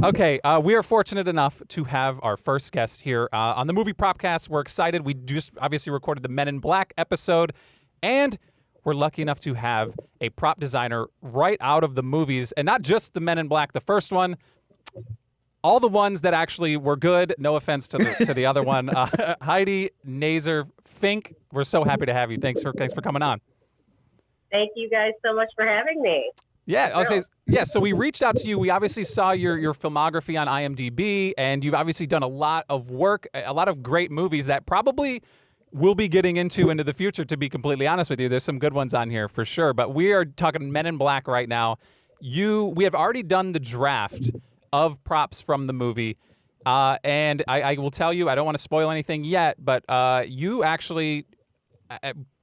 Okay, we are fortunate enough to have our first guest here on the movie Propcast. We're excited. We just obviously recorded the Men in Black episode, and we're lucky enough to have a prop designer right out of the movies, and not just the Men in Black, the first one, all the ones that actually were good. No offense to the other one. Heidi Nahser Fink. We're so happy to have you. Thanks for coming on. Thank you guys so much for having me. Yeah, okay. Yeah, so we reached out to you. We obviously saw your filmography on IMDb, and you've obviously done a lot of work, a lot of great movies that probably we'll be getting into the future, to be completely honest with you. There's some good ones on here for sure, but we are talking Men in Black right now. We have already done the draft of props from the movie, and I will tell you, I don't want to spoil anything yet, but you actually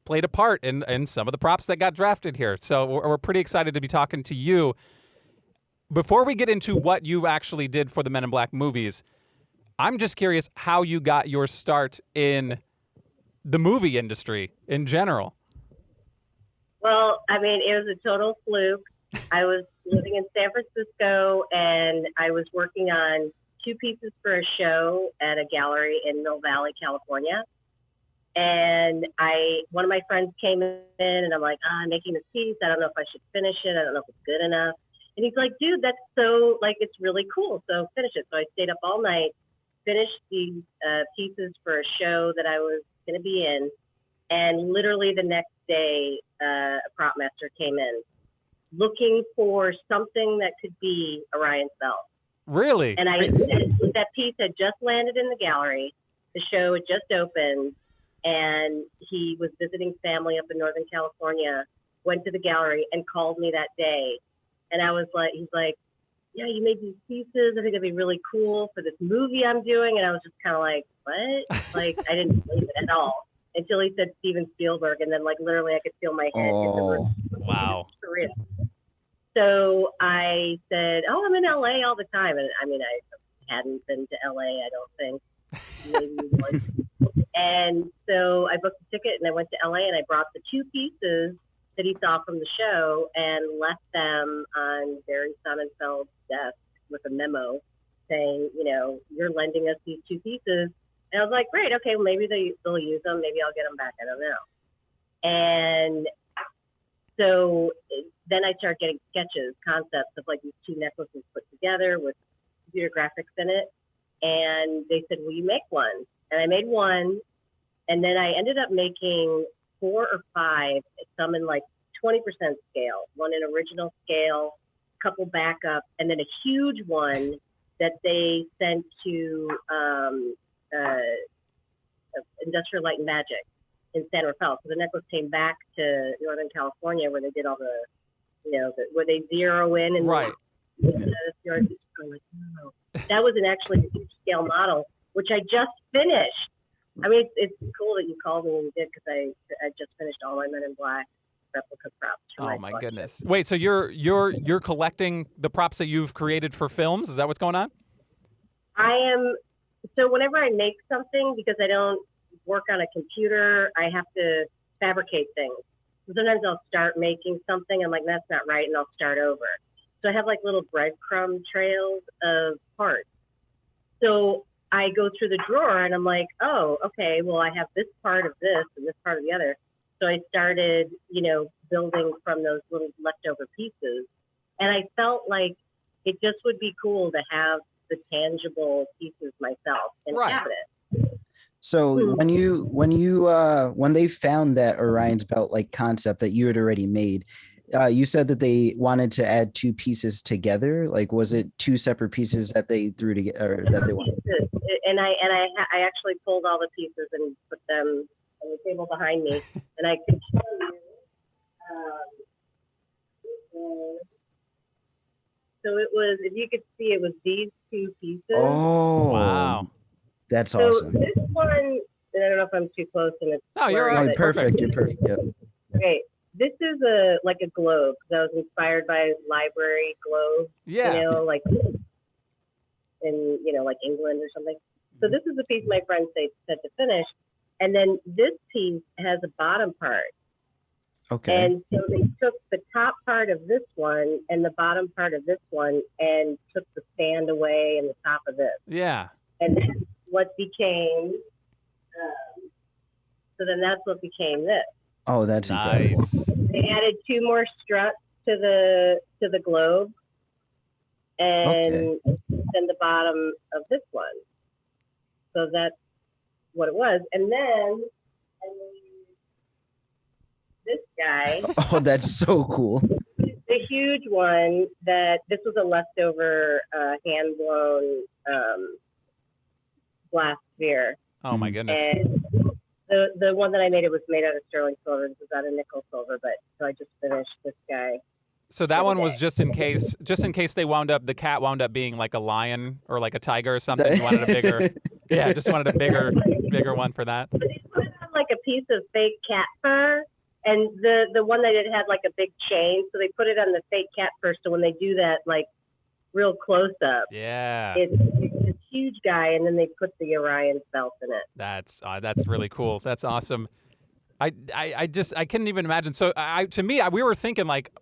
played a part in some of the props that got drafted here. So we're pretty excited to be talking to you. Before we get into what you actually did for the Men in Black movies, I'm just curious how you got your start in the movie industry in general. Well, I mean, it was a total fluke. I was living in San Francisco, and I was working on 2 pieces for a show at a gallery in Mill Valley, California. And one of my friends came in, and I'm like, I'm making this piece. I don't know if I should finish it. I don't know if it's good enough. And he's like, dude, that's so, like, it's really cool. So finish it. So I stayed up all night, finished these pieces for a show that I was going to be in. And literally the next day, a prop master came in looking for something that could be Orion's Belt. Really? And that piece had just landed in the gallery. The show had just opened, and he was visiting family up in Northern California, went to the gallery and called me that day. And I was like, he's like, yeah, you made these pieces. I think it'd be really cool for this movie I'm doing. And I was just kind of like, what? Like, I didn't believe it at all until he said Steven Spielberg. And then, like, literally I could feel my head hit the roof. Wow. For real. So I said, oh, I'm in LA all the time. And I mean, I hadn't been to LA, I don't think. Maybe once. And so I booked a ticket and I went to LA, and I brought the 2 pieces that he saw from the show and left them on Barry Sonnenfeld's desk with a memo saying, you know, you're lending us these 2 pieces. And I was like, great, okay, well, maybe they'll use them. Maybe I'll get them back. I don't know. And so then I started getting sketches, concepts of like these 2 necklaces put together with computer graphics in it. And they said, will you make one? And I made one. And then I ended up making 4 or 5, some in like 20% scale, one in original scale, a couple backup, and then a huge one that they sent to Industrial Light and Magic in San Rafael. So the necklace came back to Northern California, where they did all the, you know, where they zero in and right. That was an actually huge scale model, which I just finished. I mean, it's cool that you called me when you did, because I just finished all my Men in Black replica props. Oh my goodness! Wait, so you're collecting the props that you've created for films? Is that what's going on? I am. So whenever I make something, because I don't work on a computer, I have to fabricate things. Sometimes I'll start making something, I'm like, that's not right, and I'll start over. So I have like little breadcrumb trails of parts. So I go through the drawer and I'm like, oh, okay, well, I have this part of this and this part of the other. So I started, you know, building from those little leftover pieces. And I felt like it just would be cool to have the tangible pieces myself and have it. So when they found that Orion's Belt like concept that you had already made, you said that they wanted to add 2 pieces together. Like, was it 2 separate pieces that they threw together, or that they wanted? And I actually pulled all the pieces and put them on the table behind me, and I could show you. So it was, if you could see, it was these 2 pieces. Oh, wow, that's awesome. So this one, I don't know if I'm too close, and it's you're right. Oh, perfect. You're perfect. Yep. Okay. This is a globe, because I was inspired by library globes, yeah, you know, like in, you know, like England or something. So this is the piece my friend said to finish. And then this piece has a bottom part. Okay. And so they took the top part of this one and the bottom part of this one and took the stand away and the top of this. Yeah. And that's what became, so then that's what became this. Oh, that's incredible. Nice. They added 2 more struts to the globe, and then the bottom of this one. So that's what it was. And then this guy. Oh, that's so cool. The huge one that this was a leftover hand blown glass sphere. Oh my goodness. And the one that I made, it was made out of sterling silver. This was out of nickel silver, but so I just finished this guy. So that one was just in case the cat wound up being like a lion or like a tiger or something. You wanted a bigger, just wanted a bigger one for that. But they put it on like a piece of fake cat fur, and the one that it had like a big chain, so they put it on the fake cat fur. So when they do that, like real close up, it's a huge guy, and then they put the Orion belt in it. That's really cool. That's awesome. I couldn't even imagine. So we were thinking like,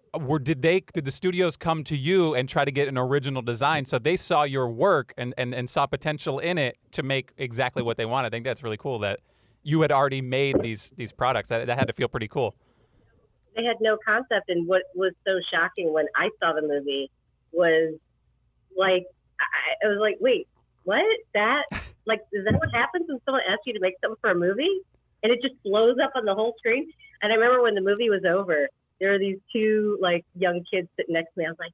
did the studios come to you and try to get an original design? So they saw your work and saw potential in it to make exactly what they wanted. I think that's really cool that you had already made these products. That had to feel pretty cool. They had no concept, and what was so shocking when I saw the movie was like, I was like, wait, what? That, like, is that what happens when someone asks you to make something for a movie? And it just blows up on the whole screen. And I remember when the movie was over, there were these 2 like young kids sitting next to me. I was like,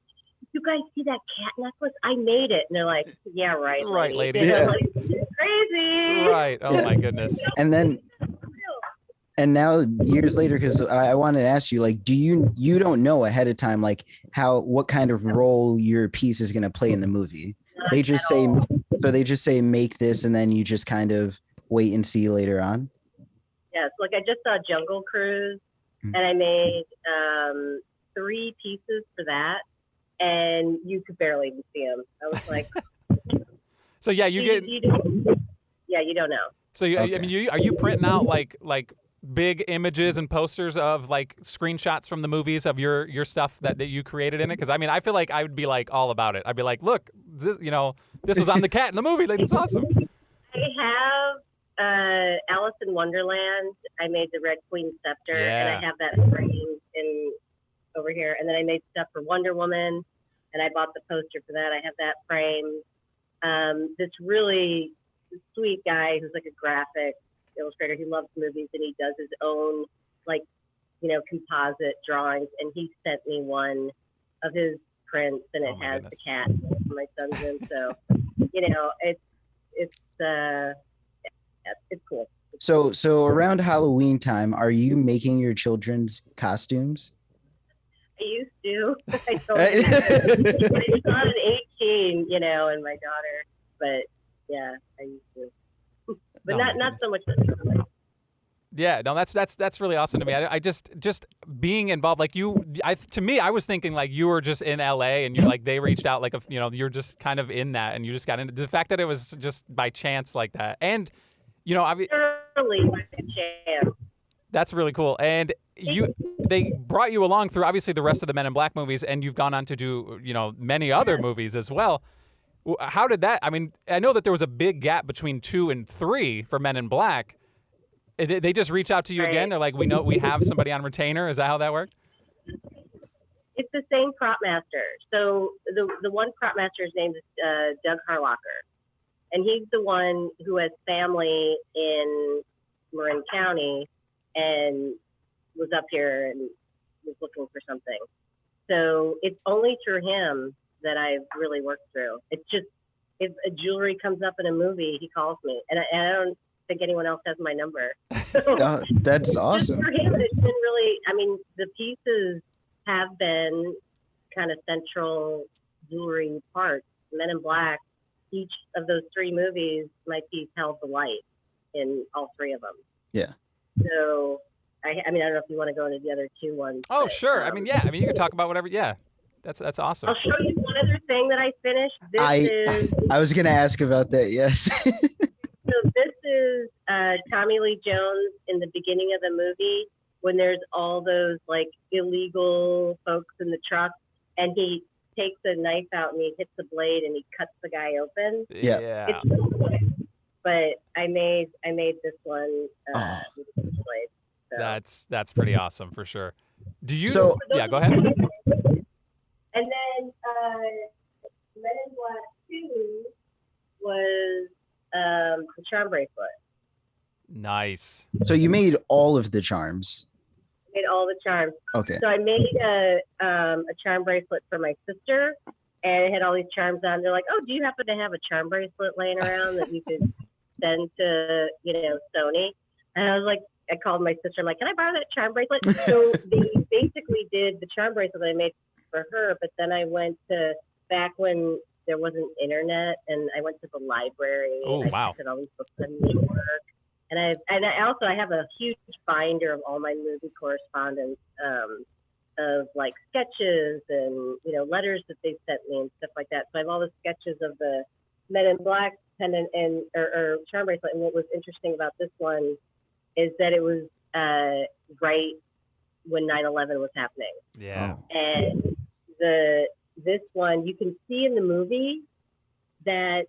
"You guys see that cat necklace? I made it." And they're like, "Yeah, right, right, lady." Yeah. Like, crazy. Right. Oh my goodness. And now years later, because I wanted to ask you, like, do you don't know ahead of time like what kind of role your piece is going to play in the movie? They just say make this, and then you just kind of wait and see later on. Yes, like I just saw Jungle Cruise, and I made 3 pieces for that, and you could barely even see them. I was like, so yeah, you don't know. So I mean, are you printing out like big images and posters of like screenshots from the movies of your stuff that you created in it? Because I mean, I feel like I would be like all about it. I'd be like, look, this was on the cat in the movie. Like, it's awesome. I have Alice in Wonderland. I made the Red Queen scepter, and I have that framed in over here. And then I made stuff for Wonder Woman, and I bought the poster for that. I have that framed. This really sweet guy who's like a graphic illustrator. He loves movies, and he does his own like composite drawings. And he sent me one of his prints, and it has the cat my son's in. So it's cool. So around Halloween time, are you making your children's costumes? I used to. I saw it at 18, and my daughter. But yeah, I used to. But not so much. Yeah, no, that's really awesome to me. I just being involved, like to me, I was thinking like you were just in LA and you're like they reached out like you're just kind of in that and you just got into the fact that it was just by chance like that, and early by chance. That's really cool. And they brought you along through obviously the rest of the Men in Black movies, and you've gone on to do many other movies as well. How did that? I mean, I know that there was a big gap between 2 and 3 for Men in Black. They just reach out to you again. They're like, we have somebody on retainer. Is that how that worked? It's the same prop master. So the one prop master's name is Doug Harlocker, and he's the one who has family in Marin County and was up here and was looking for something. So it's only through him that I've really worked through. It's just if a jewelry comes up in a movie, he calls me, and I don't think anyone else has my number. Oh, that's awesome. For him, it's been really, I mean, the pieces have been kind of central jewelry parts. Men in Black, each of those 3 movies, my piece held the light in all 3 of them. Yeah. So, I mean, I don't know if you want to go into the other 2 ones. Oh, but, sure. I mean, yeah. I mean, you can talk about whatever. Yeah. That's awesome. I'll show you one other thing that I finished. I was going to ask about that. Yes. So this is Tommy Lee Jones in the beginning of the movie, when there's all those like illegal folks in the truck, and he takes a knife out and he hits the blade and he cuts the guy open. Yeah. It's so quick. But I made this one with the blade. So. That's pretty awesome for sure. Do you? So- Yeah, go ahead. And then Men in Black 2 was the charm bracelet. Nice. So you made all of the charms. Made all the charms. Okay. So I made a charm bracelet for my sister, and it had all these charms on. They're like, "Oh, do you happen to have a charm bracelet laying around that you could send to, Sony?" And I was like, I called my sister. I'm like, "Can I borrow that charm bracelet?" So they basically did the charm bracelet I made for her, but then I went to back when there wasn't internet, and I went to the library. Oh, wow. I said all these books on New York. And I have a huge binder of all my movie correspondence, of like sketches and letters that they sent me and stuff like that. So I have all the sketches of the Men in Black pendant and or charm bracelet. And what was interesting about this one is that it was right when 9/11 was happening. Yeah. And this one you can see in the movie that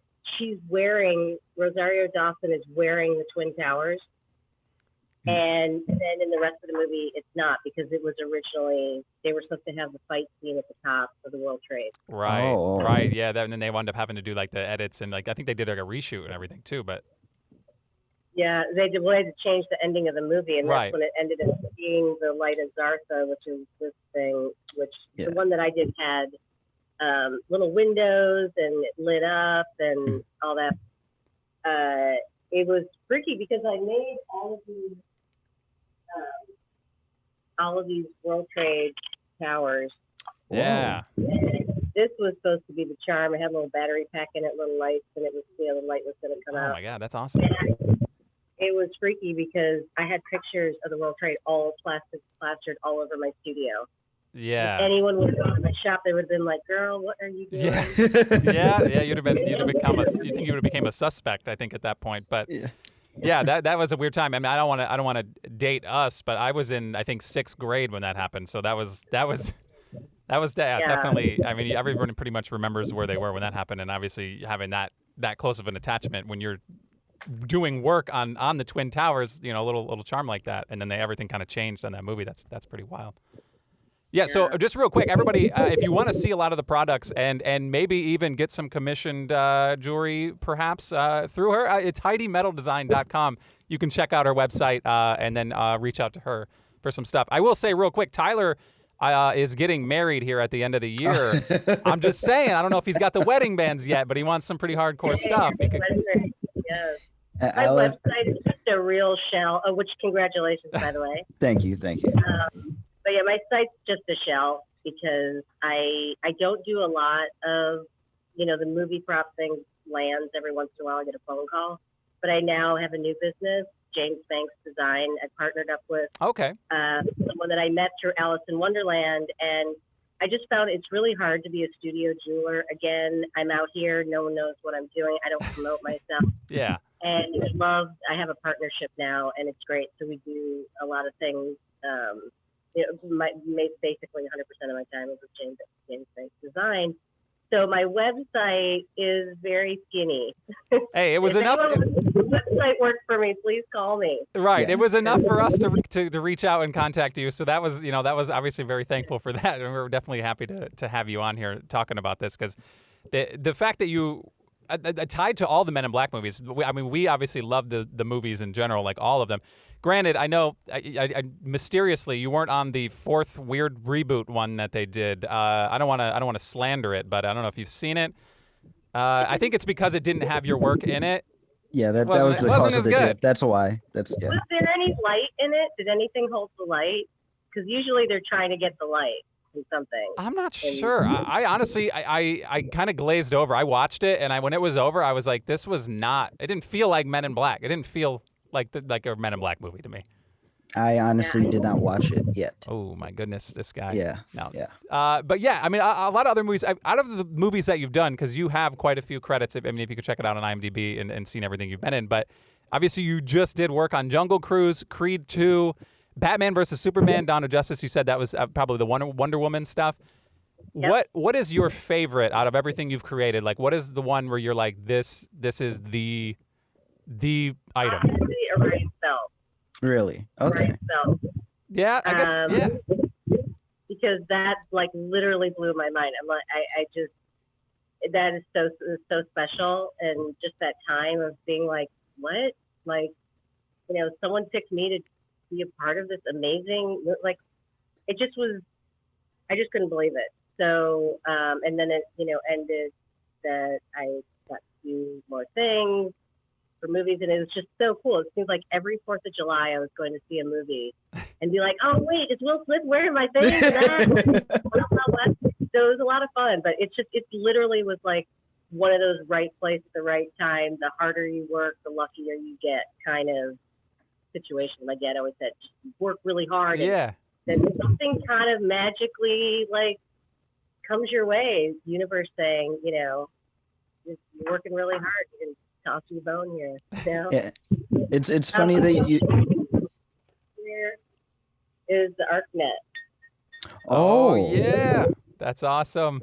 Rosario Dawson is wearing the Twin Towers. And then in the rest of the movie, it's not, because it was originally, they were supposed to have the fight scene at the top of the World Trade. Right. Oh. Right. Yeah. And then they wound up having to do like the edits and like I think they did like a reshoot and everything too. But Yeah, they had to change the ending of the movie, and Right. that's when it ended up being the Light of Zartha, which is this thing, which Yeah. the one that I did had little windows and it lit up and all that. It was freaky because I made all of these World Trade towers. yeah. This was supposed to be the charm. It had a little battery pack in it, little lights, and it was the light was going to come Oh out. my God, that's awesome. It was freaky because I had pictures of the World Trade all plastered all over my studio. Yeah. If anyone would have gone to my shop, they would have been like, "Girl, what are you doing?" Yeah. Yeah. You'd have became a suspect, I think, at that point. But Yeah. yeah, that was a weird time. I mean, I don't want to date us, but I was in, I think, 6th grade when that happened. So that was definitely. I mean, everyone pretty much remembers where they were when that happened, and obviously having that close of an attachment when you're doing work on the Twin Towers, a little charm like that, and then everything kind of changed on that movie. That's pretty wild. Yeah, so just real quick, everybody, if you want to see a lot of the products and maybe even get some commissioned jewelry perhaps through her, it's HeidiMetalDesign.com. You can check out her website and then reach out to her for some stuff. I will say real quick, Tyler is getting married here at the end of the year. I'm just saying, I don't know if he's got the wedding bands yet, but he wants some pretty hardcore stuff. He could, Yes. My website is just a real shell. Oh, which congratulations, by the way. Thank you. But yeah, my site's just a shell because I don't do a lot of, the movie prop thing lands. Every once in a while I get a phone call. But I now have a new business, James Banks Design. I partnered up with okay. someone that I met through Alice in Wonderland. And I just found it's really hard to be a studio jeweler. Again, I'm out here. No one knows what I'm doing. I don't promote myself. Yeah. And I have a partnership now, and it's great. So we do a lot of things. Basically 100% of my time is with James Banks Design. So my website is very skinny. Hey, it was enough. Website works for me. Please call me. Right. Yeah. It was enough for us to reach out and contact you. So that was obviously very thankful for that. And we're definitely happy to have you on here talking about this because the fact that you tied to all the Men in Black movies. We obviously love the movies in general, like all of them. Granted, I know I mysteriously you weren't on the 4th weird reboot one that they did. I don't want to slander it, but I don't know if you've seen it. I think it's because it didn't have your work in it. Yeah, that Wasn't- was the wasn't cause as of the good. dip. That's why. Yeah. Was there any light in it? Did anything hold the light? Because usually they're trying to get the light in something. I'm not sure. I honestly, I kind of glazed over. I watched it, and when it was over, I was like, this was not. It didn't feel like Men in Black. It didn't feel like a Men in Black movie to me. I honestly did not watch it yet. Oh my goodness, this guy. Yeah. No. Yeah. But yeah, I mean, a lot of other movies. Out of the movies that you've done, because you have quite a few credits. If you could check it out on IMDb and seen everything you've been in. But obviously, you just did work on Jungle Cruise, Creed 2, Batman versus Superman, Dawn of Justice. You said that was probably the Wonder Woman stuff. Yep. What is your favorite out of everything you've created? Like, what is the one where you're like, this is the item? Honestly, Orion's Belt. Really? Okay. Orion's Belt. Yeah, I guess. Yeah. Because that like literally blew my mind. I'm like, I just, that is so special, and just that time of being like, what? Like, someone picked me to be a part of this amazing, like, it just was, I just couldn't believe it. So, and then it, ended that I got to do more things for movies, and it was just so cool. It seems like every 4th of July I was going to see a movie and be like, oh wait, is Will Smith wearing my thing? So it was a lot of fun, but it literally was like one of those right place at the right time. The harder you work, the luckier you get kind of situation. My dad always said, just work really hard. Yeah. And then something kind of magically like comes your way. Universe saying, you're working really hard and tossing a bone here. Yeah. It's funny that you. Here is the ArcNet. Oh yeah, that's awesome.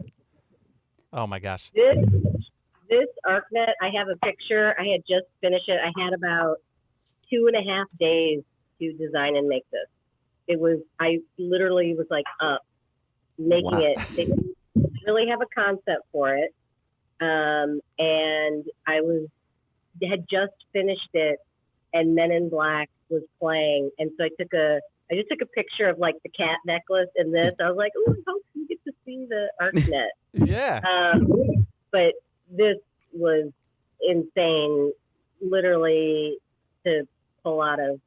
Oh my gosh. This ArcNet, I have a picture. I had just finished it. I had about 2.5 days to design and make this. I literally was like up making it. They didn't really have a concept for it. And I had just finished it, and Men in Black was playing. And so I just took a picture of like the cat necklace and this. I was like, oh, I hope you get to see the ArcNet. Yeah. But this was insane, literally, to pull out of,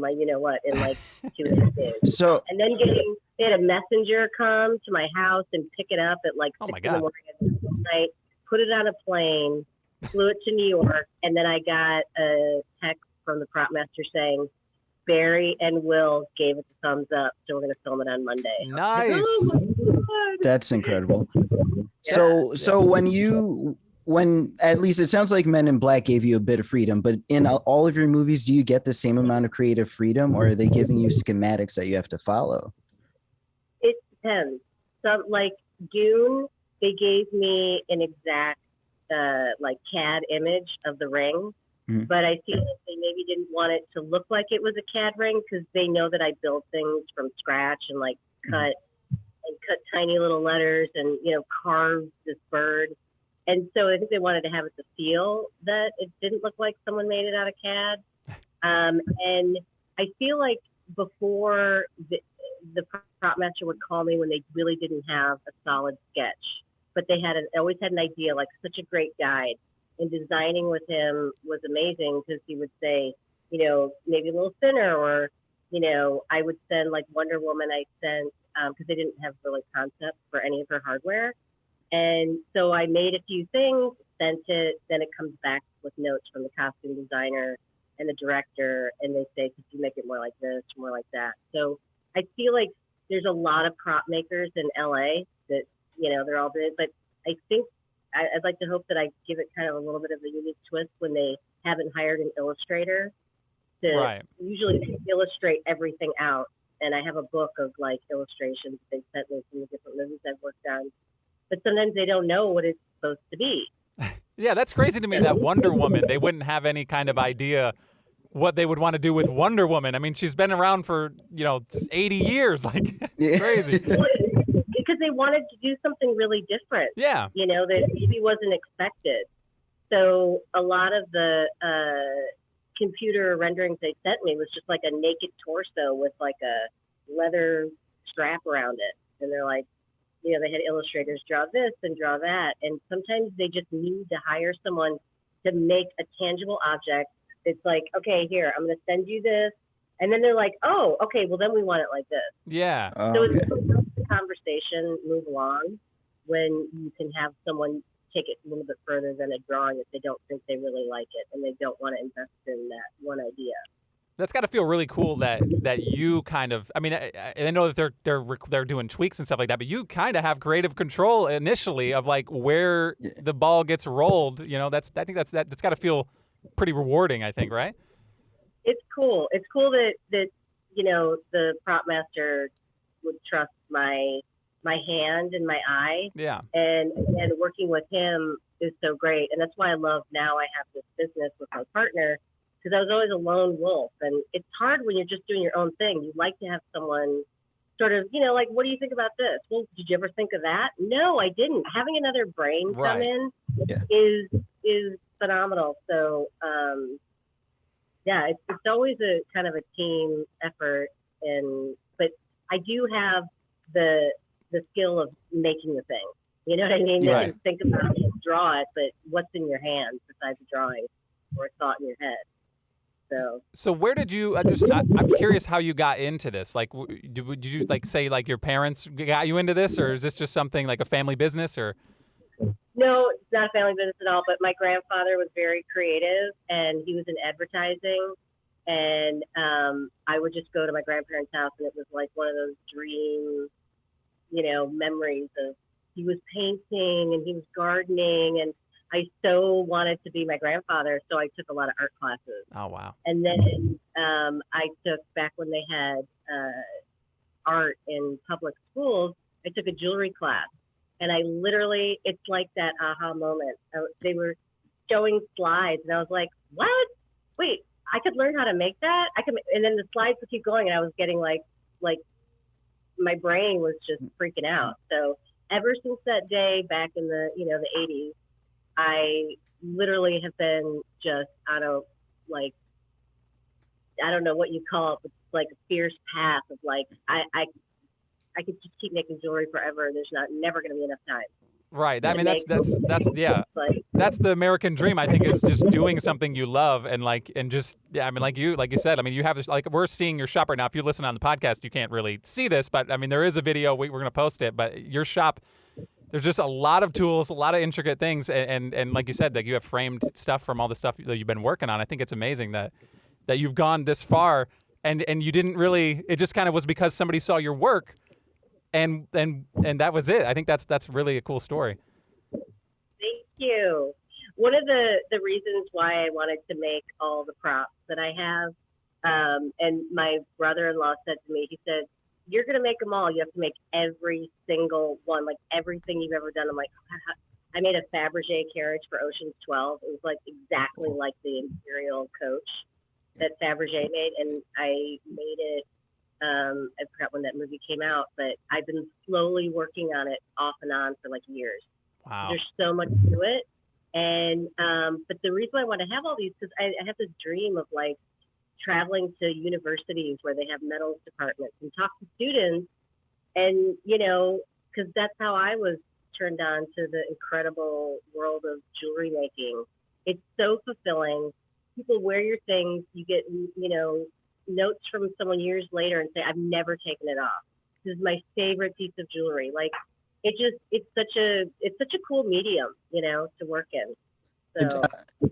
my what in like 2 days. So, and then they had a messenger come to my house and pick it up at like 6 in the morning at night, put it on a plane, flew it to New York, and then I got a text from the prop master saying Barry and Will gave it the thumbs up, so we're going to film it on Monday. Nice. Like, oh, that's incredible. Yeah. So when at least it sounds like Men in Black gave you a bit of freedom, but in all of your movies, do you get the same amount of creative freedom, or are they giving you schematics that you have to follow? It depends. So like Dune, they gave me an exact like CAD image of the ring, but I feel like they maybe didn't want it to look like it was a CAD ring because they know that I build things from scratch and like cut tiny little letters and carve this bird. And so I think they wanted to have it to feel that it didn't look like someone made it out of CAD. And I feel like before the prop master would call me when they really didn't have a solid sketch, but they always had an idea, like such a great guide. And designing with him was amazing because he would say, maybe a little thinner, or, I would send like Wonder Woman. I sent, because they didn't have really concept for any of her hardware. And so I made a few things, sent it, then it comes back with notes from the costume designer and the director, and they say, could you make it more like this, more like that? So I feel like there's a lot of prop makers in LA that, they're all good, but I think I'd like to hope that I give it kind of a little bit of a unique twist when they haven't hired an illustrator to usually illustrate everything out. And I have a book of like illustrations they sent me from the different movies I've worked on. But sometimes they don't know what it's supposed to be. Yeah, that's crazy to me that Wonder Woman, they wouldn't have any kind of idea what they would want to do with Wonder Woman. I mean, she's been around for, 80 years. Like, it's crazy. Because they wanted to do something really different. Yeah. That maybe wasn't expected. So a lot of the computer renderings they sent me was just like a naked torso with like a leather strap around it. And they're like, they had illustrators draw this and draw that. And sometimes they just need to hire someone to make a tangible object. It's like, okay, here, I'm going to send you this. And then they're like, oh, okay, well, then we want it like this. Yeah. So it's the conversation move along when you can have someone take it a little bit further than a drawing if they don't think they really like it and they don't want to invest in that one idea. That's got to feel really cool that you kind of, I mean, I know that they're doing tweaks and stuff like that, but you kind of have creative control initially of like where the ball gets rolled. I think that's got to feel pretty rewarding, I think, right? It's cool. It's cool that the prop master would trust my hand and my eye. Yeah. And working with him is so great. And that's why I love now I have this business with my partner, because I was always a lone wolf. And it's hard when you're just doing your own thing. You like to have someone sort of, like, what do you think about this? Well, did you ever think of that? No, I didn't. Having another brain come in is phenomenal. So, it's always a kind of a team effort. But I do have the skill of making the thing. You know what I mean? You can think about it, draw it, but what's in your hands besides a drawing or a thought in your head? So where did you? I'm curious how you got into this. Like, did you say your parents got you into this, or is this just something like a family business, or? No, it's not a family business at all. But my grandfather was very creative, and he was in advertising. And I would just go to my grandparents' house, and it was like one of those dream, memories of he was painting and he was gardening, and I so wanted to be my grandfather, so I took a lot of art classes. Oh, wow. And then I took, back when they had art in public schools, I took a jewelry class. And I literally, it's like that aha moment. They were showing slides, and I was like, what? Wait, I could learn how to make that? And then the slides would keep going, and I was getting like my brain was just freaking out. So ever since that day back in the, the 80s, I literally have been just I don't know what you call it, but like a fierce path of I could just keep making jewelry forever. There's never going to be enough time. Right. I mean, that's that's the American dream. I think is just doing something you love and just I mean, like you said. I mean, you have this, we're seeing your shop right now. If you listen on the podcast, you can't really see this, but I mean, there is a video. We're going to post it. But your shop, there's just a lot of tools, a lot of intricate things, and like you said, you have framed stuff from all the stuff that you've been working on. I think it's amazing that you've gone this far, and you didn't really. It just kind of was because somebody saw your work. And that was it. I think that's really a cool story. Thank you. One of the reasons why I wanted to make all the props that I have, and my brother-in-law said to me, he said, "You're going to make them all. You have to make every single one, like everything you've ever done." I'm like, I made a Fabergé carriage for Ocean's 12. It was like exactly like the Imperial coach that Fabergé made, and I made it. I forgot when that movie came out, but I've been slowly working on it off and on for like years. Wow. There's so much to it. And, but the reason I want to have all these, because I have this dream of like traveling to universities where they have metals departments and talk to students. And, because that's how I was turned on to the incredible world of jewelry making. It's so fulfilling. People wear your things, you get, notes from someone years later and say, "I've never taken it off. This is my favorite piece of jewelry." Like it's such a cool medium, to work in.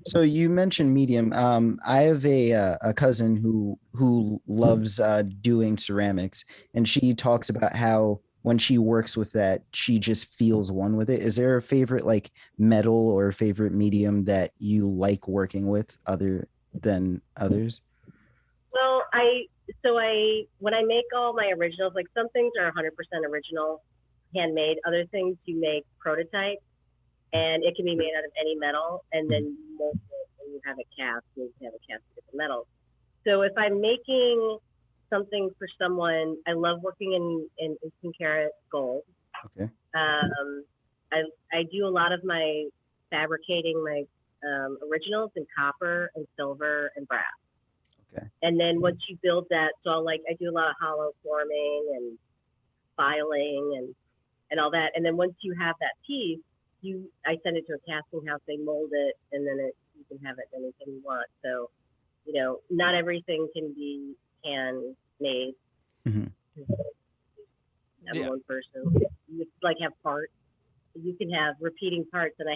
So you mentioned medium. I have a cousin who loves doing ceramics, and she talks about how when she works with that, she just feels one with it. Is there a favorite metal or favorite medium that you like working with other than others? Well, when I make all my originals, like some things are 100% original, handmade. Other things you make prototype, and it can be made out of any metal, and then you mold it and you have it cast, and you can have it cast with different metals. So if I'm making something for someone, I love working in instant karat gold. Okay. I do a lot of my fabricating my originals in copper and silver and brass. Okay. And then once you build that, so I do a lot of hollow forming and filing and all that. And then once you have that piece, I send it to a casting house, they mold it, and then you can have it anything you want. So, not everything can be handmade. Mm-hmm. I'm one person. You have parts. You can have repeating parts, and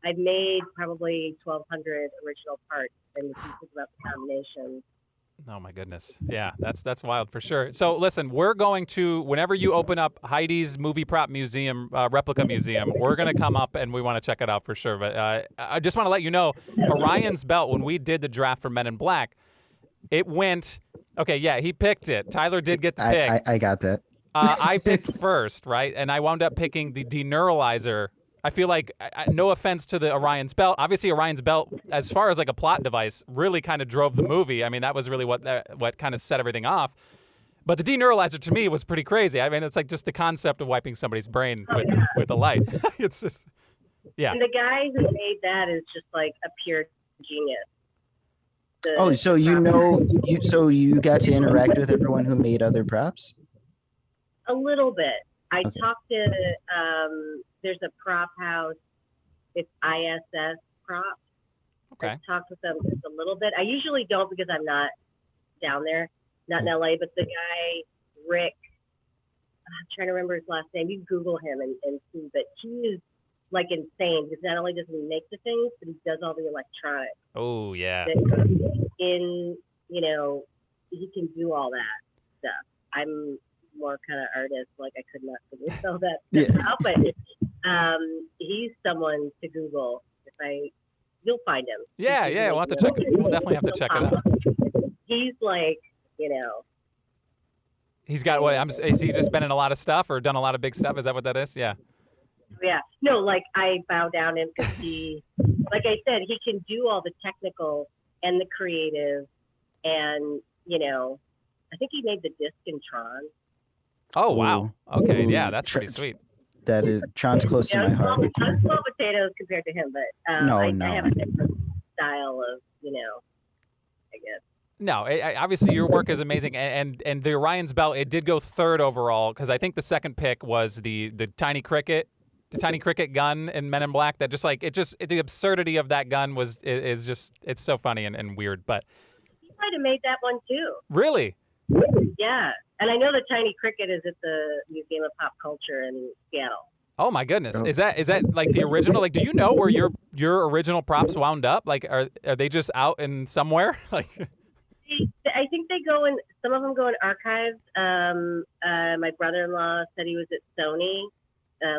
I've made probably 1,200 original parts, and if you think about the combinations. Oh my goodness. Yeah, that's wild for sure. So listen, we're going to, whenever you open up Heidi's movie prop museum, replica museum, we're going to come up and we want to check it out for sure. But I just want to let you know, Orion's belt, when we did the draft for Men in Black, it went Okay, yeah, he picked it. Tyler did get the pick. I got that. I picked first, right? And I wound up picking the deneuralizer. I feel like, no offense to the Orion's belt. Obviously, Orion's belt, as far as like a plot device, really kind of drove the movie. I mean, that was really what kind of set everything off. But the deneuralizer to me was pretty crazy. I mean, it's like just the concept of wiping somebody's brain with a light. It's just, yeah. And the guy who made that is just like a pure genius. So you got to interact with everyone who made other props? A little bit. I Okay. talked to, there's a prop house. It's ISS Prop. Okay. I talked with them just a little bit. I usually don't because I'm not down there, not in LA, but the guy, Rick, I'm trying to remember his last name. You Google him and see, but he is like insane because not only does he make the things, but he does all the electronics. Oh, yeah. He can do all that stuff. I'm more kind of artist, like I could not figure all that stuff out, but he's someone to Google. You'll find him. Yeah, we'll have to check it. We'll definitely have to check it out. He's like, He's got what? Has he just been in a lot of stuff or done a lot of big stuff? Is that what that is? Yeah. Yeah. No, like I bow down him because like I said, he can do all the technical and the creative, and I think he made the disc in Tron. Oh, wow. Okay, Ooh, yeah, that's pretty sweet. That is Tron's close to my heart. I'm small potatoes compared to him, but I have a different style of, I guess. No, obviously your work is amazing, and the Orion's belt, it did go third overall because I think the second pick was the tiny cricket gun in Men in Black. That just like the absurdity of that gun is just, it's so funny and weird. But He might have made that one too. really, Yeah, and I know the tiny cricket is at the Museum of Pop Culture in Seattle. oh my goodness, is that like the original? Like, do you know where your original props wound up? Like, are they just out in somewhere? Like, I think they go in. Some of them go in archives. My brother-in-law said he was at Sony,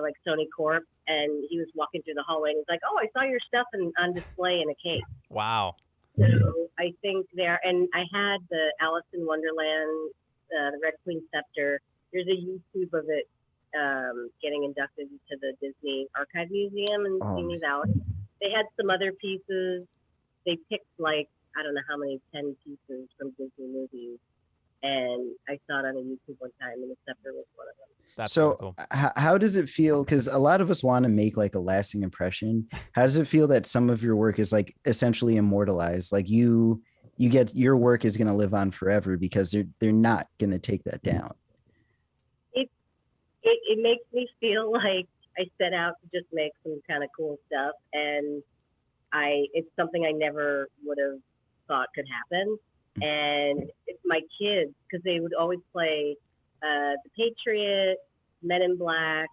like Sony Corp, and he was walking through the hallway and he's like, "Oh, I saw your stuff on display in a case." wow. So I think and I had the Alice in Wonderland, the Red Queen Scepter. There's a YouTube of it getting inducted into the Disney Archive Museum in Simi Valley. They had some other pieces. They picked like, I don't know how many, 10 pieces from Disney movies. And I saw it on a YouTube one time, and the scepter was one of them. That's So cool. how does it feel? Because a lot of us want to make like a lasting impression. How does it feel that some of your work is like essentially immortalized? Like you get your work is going to live on forever because they're not going to take that down. It makes me feel like I set out to just make some kind of cool stuff, and it's something I never would have thought could happen. And it's my kids, because they would always play The Patriot, Men in Black,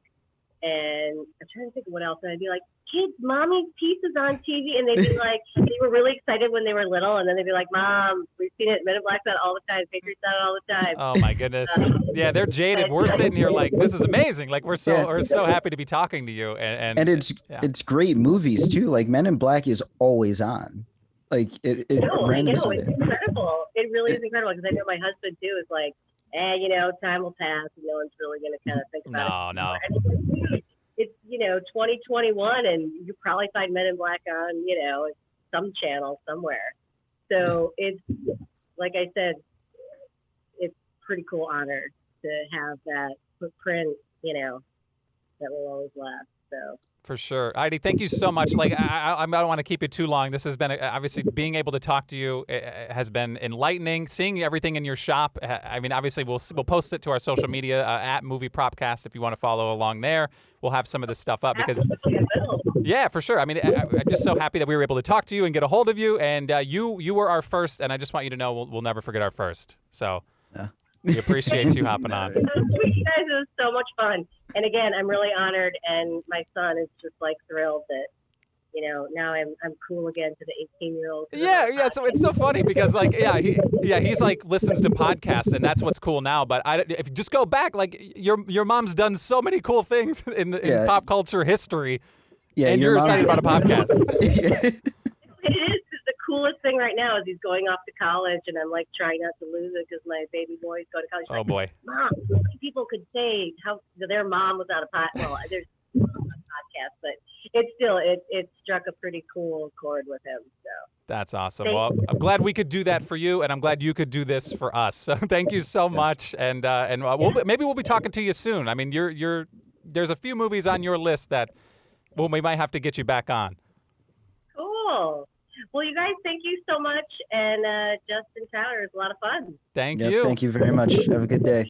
and I'm trying to think of what else. And I'd be like, "Kids, Mommy's piece is on TV," and they'd be like, they were really excited when they were little, and then they'd be like, "Mom, we've seen it. Men in Black's on all the time. Patriot's on all the time." Oh my goodness. Yeah, they're jaded. We're sitting here like, this is amazing. Like we're so happy to be talking to you. And it's great movies too. Like Men in Black is always on. Like it No, I know, randoms it's incredible. It really is incredible, because I know my husband too is like, time will pass and no one's really going to kind of think about it. No. It's 2021, and you probably find Men in Black on, some channel somewhere. So it's, like I said, it's pretty cool honor to have that footprint, that will always last. So. For sure. Heidi, thank you so much. Like, I don't want to keep you too long. This has been, obviously, being able to talk to you has been enlightening. Seeing everything in your shop, I mean, obviously, we'll post it to our social media at Movie Propcast if you want to follow along there. We'll have some of this stuff up because, yeah, for sure. I mean, I'm just so happy that we were able to talk to you and get a hold of you. And you were our first, and I just want you to know we'll never forget our first. So we appreciate you hopping on. You guys, it was so much fun. And again, I'm really honored, and my son is just like thrilled that, now I'm cool again to the 18-year-old. Yeah. So it's so funny because he's like listens to podcasts, and that's what's cool now. But if you just go back, like your mom's done so many cool things in pop culture history. Yeah, and you're excited about a podcast. It is the coolest thing right now. now is he's going off to college, and I'm like trying not to lose it because my baby boy's going to college. Oh boy. Mom, how many people could say how their mom was on a there's a podcast, but it struck a pretty cool chord with him. So That's awesome. Thank Well, you. I'm glad we could do that for you, and I'm glad you could do this for us. So thank you so much, and maybe we'll be talking to you soon. I mean, there's a few movies on your list that we might have to get you back on. Cool. Well, you guys, thank you so much, and Justin Crowder is a lot of fun. Thank Yep, you. thank you very much. Have a good day.